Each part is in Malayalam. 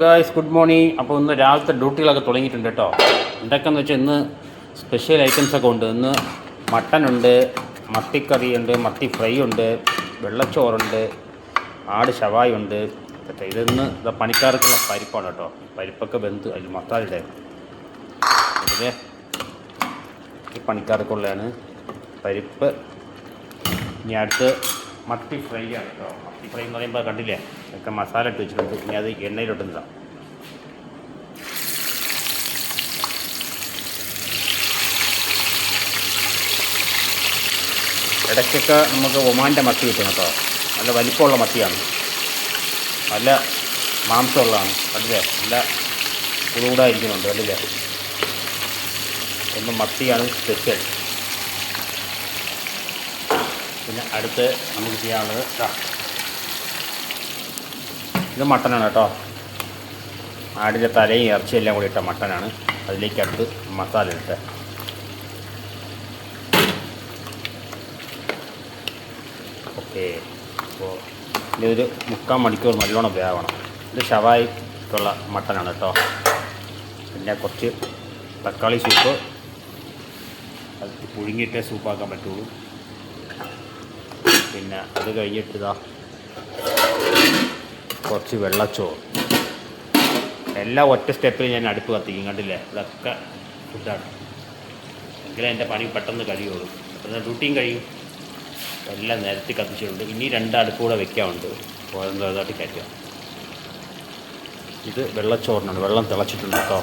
Guys good morning. അപ്പോൾ ഇന്ന് രാവിലത്തെ ഡ്യൂട്ടികളൊക്കെ തുടങ്ങിയിട്ടുണ്ട് കേട്ടോ. എന്തൊക്കെയെന്ന് വെച്ചാൽ ഇന്ന് സ്പെഷ്യൽ ഐറ്റംസൊക്കെ ഉണ്ട്. ഇന്ന് മട്ടനുണ്ട്, മത്തിക്കറിയുണ്ട്, മത്തി ഫ്രൈ ഉണ്ട്, വെള്ളച്ചോറുണ്ട്, ആട് ഷവായി ഉണ്ട്. കേട്ടോ ഇതിന്ന് പണിക്കാർക്കുള്ള പരിപ്പാണ് കേട്ടോ. പരിപ്പൊക്കെ വെന്ത് അതിൽ മസാല ഇടേ. ഇതിലെ ഈ പണിക്കാർക്കുള്ളതാണ് പരിപ്പ്. ഇനി അടുത്ത് മത്തി ഫ്രൈ ആണ് കേട്ടോ. മത്തി ഫ്രൈ എന്ന് പറയുമ്പോൾ കണ്ടില്ലേ, ഒക്കെ മസാല ഇട്ട് വെച്ചിട്ടുണ്ട്. ഇനി അത് എണ്ണയിലോട്ടുന്നതാണ്. ഇടയ്ക്കൊക്കെ നമുക്ക് ഒമാൻ്റെ മത്തി കിട്ടും കേട്ടോ. നല്ല വലിപ്പമുള്ള മത്തിയാണ്, നല്ല മാംസമുള്ളതാണ്. കണ്ടില്ലേ, നല്ല കുടുകൂടായിരിക്കുന്നുണ്ട്. കണ്ടില്ലേ, ഒന്ന് മത്തിയാണ് സ്പെഷ്യൽ. പിന്നെ അടുത്ത് നമുക്ക് ചെയ്യാനുള്ളത് ഇത് മട്ടനാണ് കേട്ടോ. ആടിൻ്റെ തലയും ഇറച്ചിയെല്ലാം കൂടി ഇട്ട മട്ടനാണ്. അതിലേക്ക് അടുത്ത് മസാല ഇട്ട് ഓക്കെ. അപ്പോൾ ഇതൊരു 3/4 മണിക്കൂർ നല്ലോണം വേവണം. ഇത് ഷവായിക്കുള്ള മട്ടനാണ് കേട്ടോ. പിന്നെ കുറച്ച് തക്കാളി സൂപ്പ്, അത് പുഴുങ്ങിയിട്ടേ സൂപ്പാക്കാൻ പറ്റുള്ളൂ. പിന്നെ അത് കഴിഞ്ഞിട്ട് കുറച്ച് വെള്ളച്ചോറ്. എല്ലാം ഒറ്റ സ്റ്റെപ്പിൽ ഞാൻ അടുപ്പ് കത്തിക്കും. കണ്ടില്ലേ, ഇതൊക്കെ ഫുഡാണ്. എങ്കിലും എൻ്റെ പണി പെട്ടെന്ന് കഴിയുള്ളൂ. പെട്ടെന്ന് ഡ്യൂട്ടിയും കഴിയും. എല്ലാം നിരത്തി കത്തിച്ചിട്ടുണ്ട്. ഇനി 2 അടുപ്പ് കൂടെ വെക്കാറുണ്ട്. ഓരോന്നോരോന്നായിട്ട് കയറ്റുക. ഇത് വെള്ളച്ചോറിനാണ്. വെള്ളം തിളച്ചിട്ടുണ്ട് കേട്ടോ.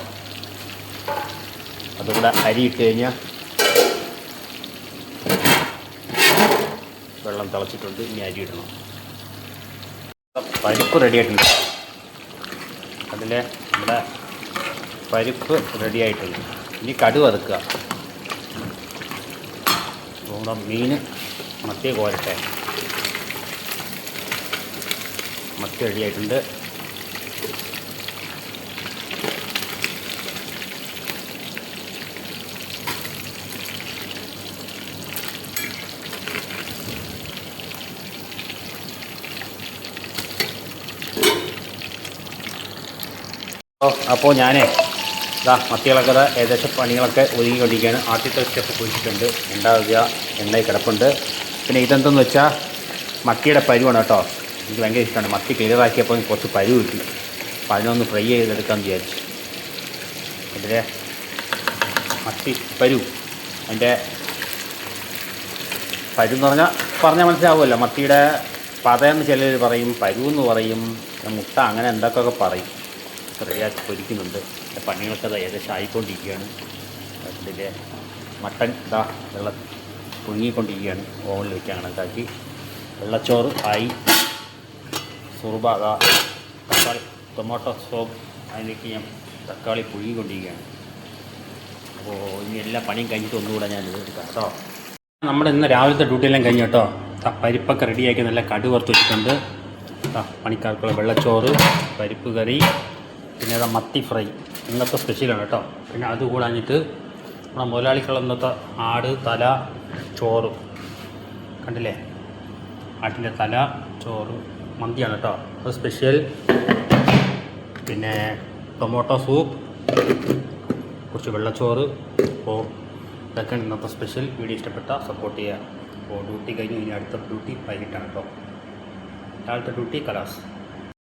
അതുകൂടെ അരി ഇട്ട് കഴിഞ്ഞാൽ വെള്ളം തിളച്ചിട്ടുണ്ട്. ഇനി അരി ഇടണം. പരിപ്പ് റെഡി ആയിട്ടുണ്ട്. അതിൽ നമ്മുടെ പരിപ്പ് റെഡി ആയിട്ടുണ്ട്. ഇനി കടുക് വറുക്കുക. നമ്മുടെ മീൻ മത്തി കോരട്ടെ. മത്തി റെഡി ആയിട്ടുണ്ട്. അപ്പോൾ ഞാനേ മത്തികളൊക്കെ ഏകദേശം പണികളൊക്കെ ഒതുങ്ങിക്കൊണ്ടിരിക്കുകയാണ്. ആദ്യത്തെ സ്റ്റെപ്പ് കുഴിച്ചിട്ടുണ്ട്. ഉണ്ടാവുക എണ്ണയിൽ കിടപ്പുണ്ട്. പിന്നെ ഇതെന്തെന്ന് വെച്ചാൽ മത്തിയുടെ പരുവാണ് കേട്ടോ. എനിക്ക് ഭയങ്കര ഇഷ്ടമാണ്. മത്തി ക്ലിയറാക്കിയപ്പോൾ കുറച്ച് പരുവ് കിട്ടി. അപ്പോൾ അതിനൊന്ന് ഫ്രൈ ചെയ്തെടുക്കാമെന്ന് വിചാരിച്ചു. അതിലെ മത്തി പരു, അതിൻ്റെ പരുന്ന് പറഞ്ഞാൽ മനസ്സിലാവുമല്ലോ. മത്തിയുടെ പതയെന്ന് ചിലർ പറയും, പരുവെന്ന് പറയും, മുട്ട, അങ്ങനെ എന്തൊക്കെയൊക്കെ പറയും. റെഡിയാക്കി പൊരിക്കുന്നുണ്ട്. പണികളൊക്കെ ഏകദേശം ആയിക്കൊണ്ടിരിക്കുകയാണ്. അതിൻ്റെ മട്ടൻ വെള്ളം പുഴുങ്ങിക്കൊണ്ടിരിക്കുകയാണ്. ഓവനിൽ വയ്ക്കാൻ കണക്കാക്കി. വെള്ളച്ചോറ് ആയി. സുറുബ തക്കാളി ടൊമാറ്റോ സോപ്പ്, അതിലേക്ക് ഞാൻ തക്കാളി പുഴുങ്ങിക്കൊണ്ടിരിക്കുകയാണ്. അപ്പോൾ ഇനി എല്ലാ പണിയും കഴിഞ്ഞിട്ട് ഒന്നുകൂടെ ഞാൻ ഇത് എടുക്കാം കേട്ടോ. നമ്മുടെ ഇന്ന് രാവിലത്തെ ഡ്യൂട്ടിയെല്ലാം കഴിഞ്ഞു കേട്ടോ. പരിപ്പൊക്കെ റെഡിയാക്കി നല്ല കടുക് വറുത്ത് വെച്ചിട്ടുണ്ട്. പണിക്കാർക്കുള്ള വെള്ളച്ചോറ്, പരിപ്പ് കറി, പിന്നെ മത്തി ഫ്രൈ ഇന്നത്തെ സ്പെഷ്യലാണ് കേട്ടോ. പിന്നെ അത് കൂടാഞ്ഞിട്ട് നമ്മുടെ മുതലാളിക്കുള്ള ഇന്നത്തെ ആട് തല ചോറ്. കണ്ടില്ലേ, ആട്ടിൻ്റെ തല ചോറ് മന്തിയാണ് കേട്ടോ. അത് സ്പെഷ്യൽ. പിന്നെ ടൊമാറ്റോ സൂപ്പ്, കുറച്ച് വെള്ളച്ചോറ്. അപ്പോൾ ഇതൊക്കെയാണ് ഇന്നത്തെ സ്പെഷ്യൽ. വീഡിയോ ഇഷ്ടപ്പെട്ട സപ്പോർട്ട് ചെയ്യുക. അപ്പോൾ ഡ്യൂട്ടി കഴിഞ്ഞ് ഇനി അടുത്ത ഡ്യൂട്ടി വൈകിട്ടാണ് കേട്ടോ. രാവിലത്തെ ഡ്യൂട്ടി കലാസ്.